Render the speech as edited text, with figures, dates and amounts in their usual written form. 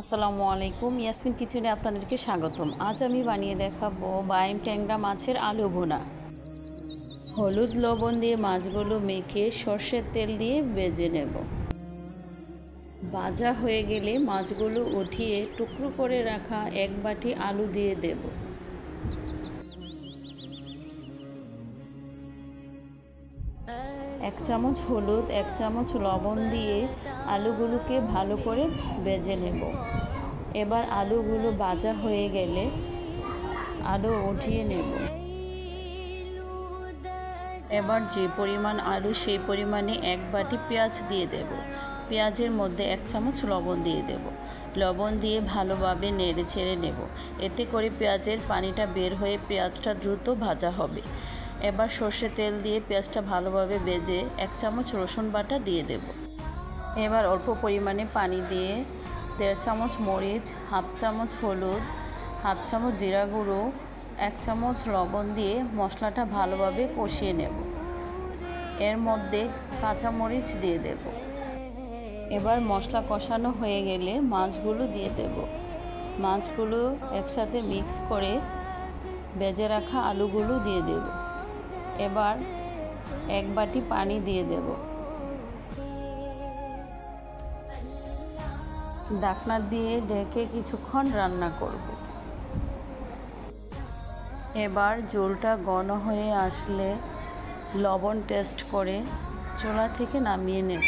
আসসালামু আলাইকুম, ইয়াসমিন কিচেনে আপনাদেরকে স্বাগতম। আজ আমি বানিয়ে দেখাবো বাইম ট্যাংরা মাছের আলু ভুনা। হলুদ লবণ দিয়ে মাছগুলো মেখে সর্ষের তেল দিয়ে ভেজে নেব। ভাজা হয়ে গেলে মাছগুলো উঠিয়ে টুকরো করে রাখা এক বাটি আলু দিয়ে দেব। এক চামচ হলুদ, এক চামচ লবণ দিয়ে আলুগুলোকে ভালো করে ভেজে নেব। এবার আলুগুলো ভাজা হয়ে গেলে আলু উঠিয়ে নেব। এবার যে পরিমাণ আলু সেই পরিমাণে এক বাটি পেঁয়াজ দিয়ে দেব। পেঁয়াজের মধ্যে এক চামচ লবণ দিয়ে দেব। লবণ দিয়ে ভালোভাবে নেড়ে ছেড়ে নেব। এতে করে পেঁয়াজের পানিটা বের হয়ে পেঁয়াজটা দ্রুত ভাজা হবে। এবার সর্ষে তেল দিয়ে পেঁয়াজটা ভালোভাবে ভেজে এক চামচ রসুন বাটা দিয়ে দেব। এবার অল্প পরিমাণে পানি দিয়ে 1.5 চামচ মরিচ, হাফ চামচ হলুদ, হাফ চামচ জিরা গুঁড়ো, 1 চামচ লবণ দিয়ে মশলাটা ভালোভাবে কষিয়ে নেব। এর মধ্যে কাঁচামরিচ দিয়ে দেব। এবার মশলা কষানো হয়ে গেলে মাছগুলো দিয়ে দেব। মাছগুলো একসাথে মিক্স করে ভেজে রাখা আলুগুলো দিয়ে দেব। এবার এক বাটি পানি দিয়ে দেব। ঢাকনা দিয়ে ঢেকে কিছুক্ষণ রান্না করব। এবার ঝোলটা ঘন হয়ে আসলে লবণ টেস্ট করে চুলা থেকে নামিয়ে নেব।